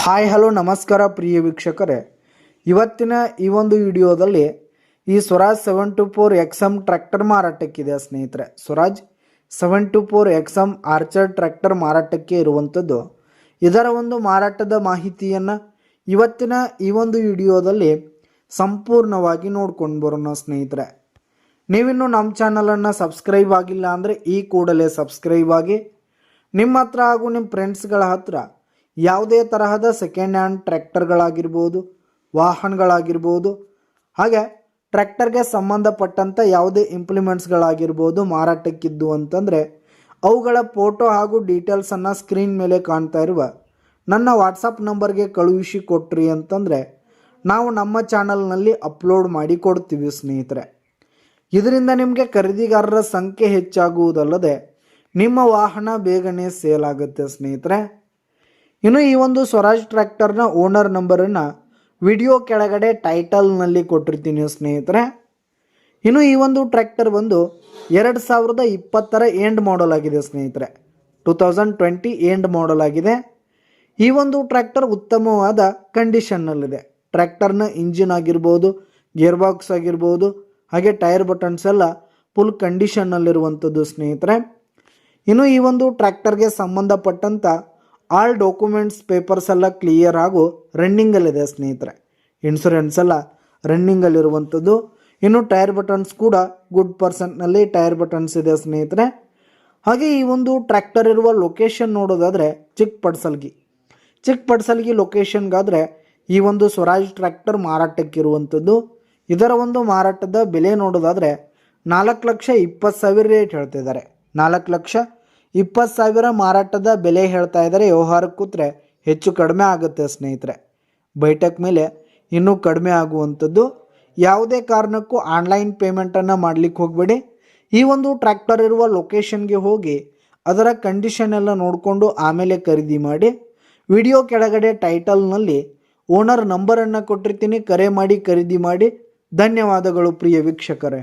Hi hello ನಮಸ್ಕಾರ ಪ್ರಿಯ ವೀಕ್ಷಕರೇ, ಇವತ್ತಿನ ಈ ಒಂದು ವಿಡಿಯೋದಲ್ಲಿ ಈ ಸ್ವರಾಜ್ 724 XM ಟ್ರ್ಯಾಕ್ಟರ್ ಮಾರಾಟಕ್ಕಿದೆ ಸ್ನೇಹಿತರೆ. ಸ್ವರಾಜ್ 724 XM ಆರ್ಚರ್ ಟ್ರ್ಯಾಕ್ಟರ್ ಮಾರಾಟಕ್ಕೆ ಇರುವಂಥದ್ದು. ಇದರ ಒಂದು ಮಾರಾಟದ ಮಾಹಿತಿಯನ್ನು ಇವತ್ತಿನ ಈ ಒಂದು ವಿಡಿಯೋದಲ್ಲಿ ಸಂಪೂರ್ಣವಾಗಿ ನೋಡ್ಕೊಂಡು ಬರೋಣ ಸ್ನೇಹಿತರೆ. ನೀವಿನ್ನೂ ನಮ್ಮ ಚಾನಲನ್ನು ಸಬ್ಸ್ಕ್ರೈಬ್ ಆಗಿಲ್ಲ ಅಂದರೆ ಈ ಕೂಡಲೇ ಸಬ್ಸ್ಕ್ರೈಬ್ ಆಗಿ. ನಿಮ್ಮ ಹತ್ರ ಹಾಗೂ ನಿಮ್ಮ ಫ್ರೆಂಡ್ಸ್ಗಳ ಹತ್ರ ಯಾವುದೇ ತರಹದ ಸೆಕೆಂಡ್ ಹ್ಯಾಂಡ್ ಟ್ರ್ಯಾಕ್ಟರ್ಗಳಾಗಿರ್ಬೋದು, ವಾಹನಗಳಾಗಿರ್ಬೋದು, ಹಾಗೆ ಟ್ರ್ಯಾಕ್ಟರ್ಗೆ ಸಂಬಂಧಪಟ್ಟಂಥ ಯಾವುದೇ ಇಂಪ್ಲಿಮೆಂಟ್ಸ್ಗಳಾಗಿರ್ಬೋದು ಮಾರಾಟಕ್ಕಿದ್ದು ಅಂತಂದರೆ ಅವುಗಳ ಫೋಟೋ ಹಾಗೂ ಡೀಟೇಲ್ಸನ್ನು ಸ್ಕ್ರೀನ್ ಮೇಲೆ ಕಾಣ್ತಾ ಇರುವ ನನ್ನ ವಾಟ್ಸಪ್ ನಂಬರ್ಗೆ ಕಳುಹಿಸಿ ಕೊಟ್ರಿ ಅಂತಂದರೆ ನಾವು ನಮ್ಮ ಚಾನಲ್ನಲ್ಲಿ ಅಪ್ಲೋಡ್ ಮಾಡಿ ಕೊಡ್ತೀವಿ ಸ್ನೇಹಿತರೆ. ಇದರಿಂದ ನಿಮಗೆ ಖರೀದಿಗಾರರ ಸಂಖ್ಯೆ ಹೆಚ್ಚಾಗುವುದಲ್ಲದೆ ನಿಮ್ಮ ವಾಹನ ಬೇಗನೆ ಸೇಲ್ ಆಗುತ್ತೆ ಸ್ನೇಹಿತರೆ. ಇನ್ನು ಈ ಒಂದು ಸ್ವರಾಜ್ ಟ್ರ್ಯಾಕ್ಟರ್ನ ಓನರ್ ನಂಬರನ್ನು ವಿಡಿಯೋ ಕೆಳಗಡೆ ಟೈಟಲ್ನಲ್ಲಿ ಕೊಟ್ಟಿರ್ತೀನಿ ಸ್ನೇಹಿತರೆ. ಇನ್ನು ಈ ಒಂದು ಟ್ರ್ಯಾಕ್ಟರ್ ಬಂದು 2020 ಎಂಡ್ ಮಾಡಲ್ ಆಗಿದೆ ಸ್ನೇಹಿತರೆ. 2020 ಎಂಡ್ ಮಾಡಲ್ ಆಗಿದೆ. ಈ ಒಂದು ಟ್ರ್ಯಾಕ್ಟರ್ ಉತ್ತಮವಾದ ಕಂಡೀಷನ್ನಲ್ಲಿದೆ. ಟ್ರ್ಯಾಕ್ಟರ್ನ ಇಂಜಿನ್ ಆಗಿರ್ಬೋದು, ಗೇರ್ ಬಾಕ್ಸ್ ಆಗಿರ್ಬೋದು, ಹಾಗೆ ಟೈರ್ ಬಟನ್ಸ್ ಎಲ್ಲ ಫುಲ್ ಕಂಡೀಷನ್ನಲ್ಲಿರುವಂಥದ್ದು ಸ್ನೇಹಿತರೆ. ಇನ್ನು ಈ ಒಂದು ಟ್ರ್ಯಾಕ್ಟರ್ಗೆ ಸಂಬಂಧಪಟ್ಟಂಥ ಆಲ್ ಡಾಕ್ಯುಮೆಂಟ್ಸ್ ಪೇಪರ್ಸ್ ಎಲ್ಲ ಕ್ಲಿಯರ್ ಹಾಗೂ ರನ್ನಿಂಗಲ್ಲಿದೆ ಸ್ನೇಹಿತರೆ. ಇನ್ಶೂರೆನ್ಸ್ ಎಲ್ಲ ರನ್ನಿಂಗಲ್ಲಿರುವಂಥದ್ದು. ಇನ್ನು ಟೈರ್ ಬಟನ್ಸ್ ಕೂಡ ಗುಡ್ ಪರ್ಸೆಂಟ್ನಲ್ಲಿ ಟೈರ್ ಬಟನ್ಸ್ ಇದೆ ಸ್ನೇಹಿತರೆ. ಹಾಗೆ ಈ ಒಂದು ಟ್ರ್ಯಾಕ್ಟರ್ ಇರುವ ಲೊಕೇಶನ್ ನೋಡೋದಾದರೆ ಚಿಕ್ಕಪಡ್ಸಲ್ಗಿ ಲೊಕೇಶನ್ಗಾದರೆ ಈ ಒಂದು ಸ್ವರಾಜ್ ಟ್ರ್ಯಾಕ್ಟರ್ ಮಾರಾಟಕ್ಕಿರುವಂಥದ್ದು. ಇದರ ಒಂದು ಮಾರಾಟದ ಬೆಲೆ ನೋಡೋದಾದರೆ 4,20,000 ರೇಟ್ ಹೇಳ್ತಿದ್ದಾರೆ. 4,20,000 ಮಾರಾಟದ ಬೆಲೆ ಹೇಳ್ತಾ ಇದ್ದಾರೆ. ವ್ಯವಹಾರಕ್ಕೆ ಕೂತ್ರೆ ಹೆಚ್ಚು ಕಡಿಮೆ ಆಗುತ್ತೆ ಸ್ನೇಹಿತರೆ. ಬೈಟಕ್ ಮೇಲೆ ಇನ್ನೂ ಕಡಿಮೆ ಆಗುವಂಥದ್ದು. ಯಾವುದೇ ಕಾರಣಕ್ಕೂ ಆನ್ಲೈನ್ ಪೇಮೆಂಟನ್ನು ಮಾಡಲಿಕ್ಕೆ ಹೋಗಬೇಡಿ. ಈ ಒಂದು ಟ್ರ್ಯಾಕ್ಟರ್ ಇರುವ ಲೊಕೇಶನ್ಗೆ ಹೋಗಿ ಅದರ ಕಂಡೀಷನ್ ಎಲ್ಲ ನೋಡಿಕೊಂಡು ಆಮೇಲೆ ಖರೀದಿ ಮಾಡಿ. ವಿಡಿಯೋ ಕೆಳಗಡೆ ಟೈಟಲ್ನಲ್ಲಿ ಓನರ್ ನಂಬರನ್ನು ಕೊಟ್ಟಿರ್ತೀನಿ, ಕರೆ ಮಾಡಿ ಖರೀದಿ ಮಾಡಿ. ಧನ್ಯವಾದಗಳು ಪ್ರಿಯ ವೀಕ್ಷಕರೇ.